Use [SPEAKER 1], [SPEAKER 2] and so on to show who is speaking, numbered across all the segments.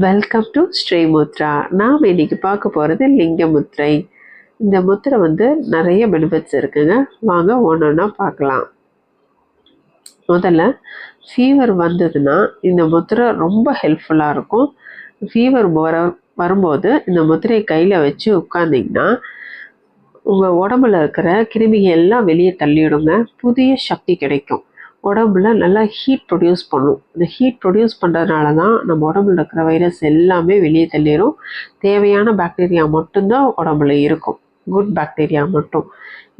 [SPEAKER 1] Welcome to Sri Mudra. நாம் இன்னைக்கு பார்க்க போகிறது லிங்க முத்திரை. இந்த முத்திரை வந்து நிறைய பெனிஃபிட்ஸ் இருக்குங்க. வாங்க ஒன்றா பார்க்கலாம். முதல்ல ஃபீவர் வந்ததுன்னா இந்த முத்திரை ரொம்ப ஹெல்ப்ஃபுல்லாக இருக்கும். ஃபீவர் வரும்போது இந்த முத்திரையை கையில் வச்சு உட்காந்திங்கன்னா உங்கள் உடம்புல இருக்கிற கிருமிகள் எல்லாம் வெளியே தள்ளிவிடுங்க. புதிய சக்தி கிடைக்கும். உடம்புல நல்லா ஹீட் ப்ரொடியூஸ் பண்ணும். இந்த ஹீட் ப்ரொடியூஸ் பண்ணுறதுனால தான் நம்ம உடம்புல இருக்கிற வைரஸ் எல்லாமே வெளியே தள்ளிடும். தேவையான பாக்டீரியா மட்டும்தான் உடம்புல இருக்கும், குட் பாக்டீரியா மட்டும்.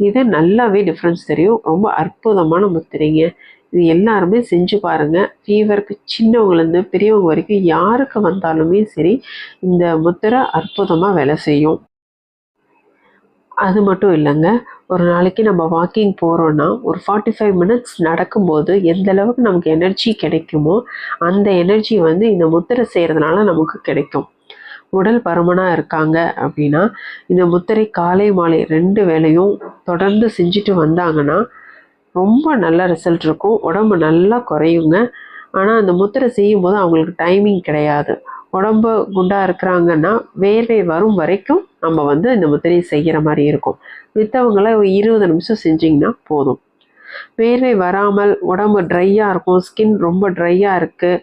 [SPEAKER 1] இது நல்லாவே டிஃப்ரென்ஸ் தெரியும். ரொம்ப அற்புதமான முத்திரைங்க. இது எல்லாருமே செஞ்சு பாருங்கள். ஃபீவருக்கு சின்னவங்கலேருந்து பெரியவங்க வரைக்கும் யாருக்கு வந்தாலுமே சரி இந்த முத்திரை அற்புதமாக வேலை செய்யும். அது மட்டும் இல்லைங்க, ஒரு நாளைக்கு நம்ம வாக்கிங் போகிறோன்னா ஒரு 45 மினிட்ஸ் நடக்கும்போது எந்த அளவுக்கு நமக்கு எனர்ஜி கிடைக்குமோ அந்த எனர்ஜி வந்து இந்த முத்திரை செய்கிறதுனால நமக்கு கிடைக்கும். உடல் பருமனாக இருக்காங்க அப்படின்னா இந்த முத்திரை காலை மாலை 2 வேளையும் தொடர்ந்து செஞ்சுட்டு வந்தாங்கன்னா ரொம்ப நல்ல ரிசல்ட் இருக்கும். உடம்பு நல்லா குறையுங்க. ஆனால் அந்த முத்திரை செய்யும்போது அவங்களுக்கு டைமிங் கிடையாது. உடம்பு குண்டாக இருக்கிறாங்கன்னா வேர்வை வரும் வரைக்கும் நம்ம வந்து இந்த முத்திரையை செய்கிற மாதிரி இருக்கும். மித்தவங்களை 20 நிமிஷம் செஞ்சிங்கன்னா போதும். வேர்வை வராமல் உடம்பு ட்ரையாக இருக்கும், ஸ்கின் ரொம்ப ட்ரையாக இருக்குது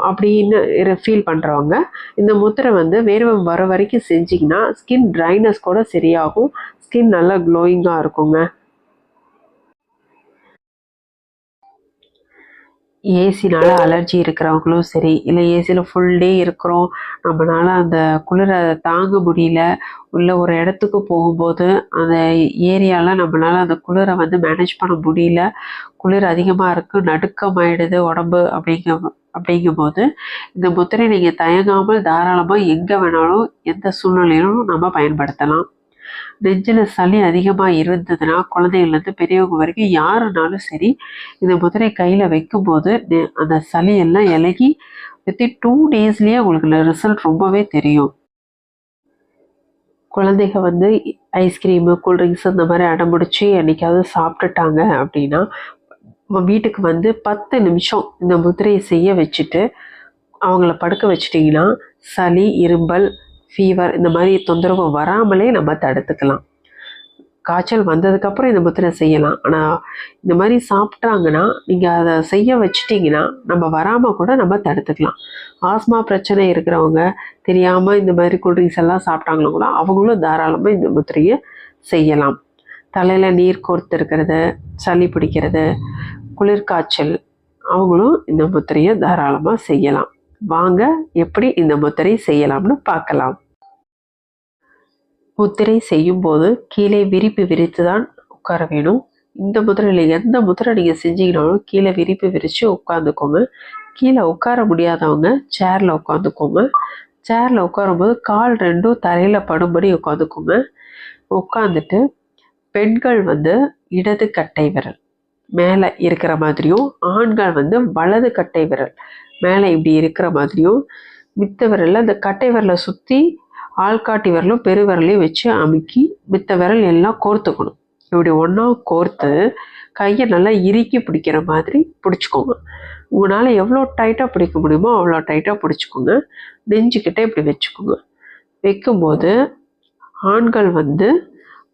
[SPEAKER 1] அப்படின்னு ஃபீல் பண்ணுறவங்க இந்த முத்திரை வந்து வேர்வை வர வரைக்கும் செஞ்சிங்கன்னா ஸ்கின் ட்ரைனஸ் கூட சரியாகும். ஸ்கின் நல்லா க்ளோயிங்காக இருக்குங்க. ஏசினால் அலர்ஜி இருக்கிறவங்களும் சரி, இல்லை ஏசியில் ஃபுல் டே இருக்கிறோம், நம்மளால் அந்த குளிரை தாங்க முடியல, உள்ள ஒரு இடத்துக்கு போகும்போது அந்த ஏரியாவில் நம்மளால் அந்த குளிரை வந்து மேனேஜ் பண்ண முடியல, குளிர் அதிகமாக இருக்குது, நடுக்கமாயிடுது உடம்பு அப்படிங்கும்போது இந்த முத்திரை நீங்கள் தயங்காமல் தாராளமாக எங்கே வேணாலும் எந்த சூழ்நிலையிலும் நம்ம பயன்படுத்தலாம். நெஞ்சில் சளி அதிகமாக இருந்ததுன்னா குழந்தைங்கள்லேருந்து பெரியவங்க வரைக்கும் யாருனாலும் சரி இந்த முத்திரை கையில் வைக்கும்போது அந்த சளியெல்லாம் இலகி வித்தின் 2 டேஸ்லேயே உங்களுக்கு ரிசல்ட் ரொம்பவே தெரியும். குழந்தைங்க வந்து ஐஸ்கிரீமு கூல்ட்ரிங்க்ஸ் இந்த மாதிரி அடம்பிடிச்சி என்றைக்காவது சாப்பிட்டுட்டாங்க அப்படின்னா வீட்டுக்கு வந்து 10 நிமிஷம் இந்த முத்திரையை செய்ய வச்சுட்டு அவங்கள படுக்க வச்சிட்டிங்கன்னா சளி, இரும்பல், ஃபீவர் இந்த மாதிரி தொந்தரவு வராமலே நம்ம தடுத்துக்கலாம். காய்ச்சல் வந்ததுக்கப்புறம் இந்த முத்திரை செய்யலாம். ஆனால் இந்த மாதிரி சாப்பிட்டாங்கன்னா நீங்கள் அதை செய்ய வச்சிட்டிங்கன்னா நம்ம வராமல் கூட நம்ம தடுத்துக்கலாம். ஆஸ்மா பிரச்சனை இருக்கிறவங்க தெரியாமல் இந்த மாதிரி கூல்ட்ரிங்க்ஸ் எல்லாம் சாப்பிட்டாங்களும் கூட அவங்களும் தாராளமாக இந்த முத்திரையை செய்யலாம். தலையில் நீர் கோர்த்து இருக்கிறது, சளி பிடிக்கிறது, குளிர்காய்ச்சல் அவங்களும் இந்த முத்திரையை தாராளமாக செய்யலாம். வாங்க எப்படி இந்த முத்திரை செய்யலாம்னு பார்க்கலாம். முத்திரை செய்யும்போது கீழே விரித்து தான் உட்கார வேணும். இந்த முத்திரையில் எந்த முத்திரை நீங்கள் செஞ்சீங்கனாலும் கீழே விரித்து உட்காந்துக்கோங்க. கீழே உட்கார முடியாதவங்க சேரில் உட்காந்துக்கோங்க. சேரில் உட்காரும்போது கால் 2ம் தரையில் படும்படி உட்காந்துக்கோங்க. உட்காந்துட்டு பெண்கள் வந்து இடது கட்டை விரல் மேலே இருக்கிற மாதிரியும், ஆண்கள் வந்து வலது கட்டை விரல் மேலே இப்படி இருக்கிற மாதிரியும், மித்த விரலில் அந்த கட்டை விரலை சுற்றி ஆள்காட்டி விரலும் பெருவிரலையும் வச்சு அமுக்கி மித்த விரல் எல்லாம் கோர்த்துக்கணும். இப்படி ஒன்றா கோர்த்து கையை நல்லா இறுக்கி பிடிக்கிற மாதிரி பிடிச்சிக்கோங்க. உங்களால் எவ்வளோ டைட்டாக பிடிக்க முடியுமோ அவ்வளோ டைட்டாக பிடிச்சிக்கோங்க. நெஞ்சுக்கிட்டே இப்படி வச்சுக்கோங்க. வைக்கும்போது ஆண்கள் வந்து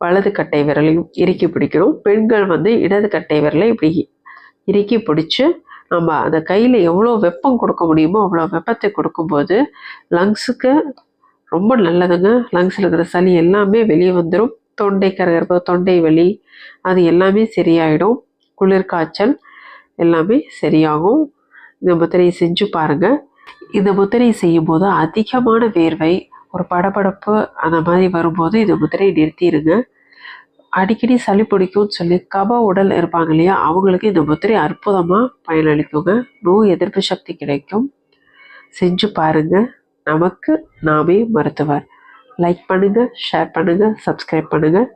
[SPEAKER 1] வலது கட்டை விரலையும் இறுக்கி பிடிக்கணும், பெண்கள் வந்து இடது கட்டை விரலை இப்படி இறுக்கி பிடிச்சி நம்ம அந்த கையில் எவ்வளோ வெப்பம் கொடுக்க முடியுமோ அவ்வளோ வெப்பத்தை கொடுக்கும்போது லங்ஸுக்கு ரொம்ப நல்லதுங்க. லங்ஸில் இருக்கிற சளி எல்லாமே வெளியே வந்துடும். தொண்டை கரகரப்பு, தொண்டை வலி அது எல்லாமே சரியாயிடும். குளிர்காய்ச்சல் எல்லாமே சரியாகும். இந்த முத்திரையை செஞ்சு பாருங்கள். இந்த முத்திரையை செய்யும்போது அதிகமான வேர்வை, ஒரு படபடப்பு அந்த மாதிரி வரும்போது இந்த முத்திரையை நிறுத்திடுங்க. அடிக்கடி சளி பிடிக்கும்னு சொல்லி கப உடல் இருப்பாங்க இல்லையா, அவங்களுக்கு இந்த முத்திரை அற்புதமாக பயனளிக்குங்க. நோய் எதிர்ப்பு சக்தி கிடைக்கும். செஞ்சு பாருங்கள். நமக்கு நாமே மருத்துவர். லைக் பண்ணுங்கள், ஷேர் பண்ணுங்கள், சப்ஸ்கிரைப் பண்ணுங்கள்.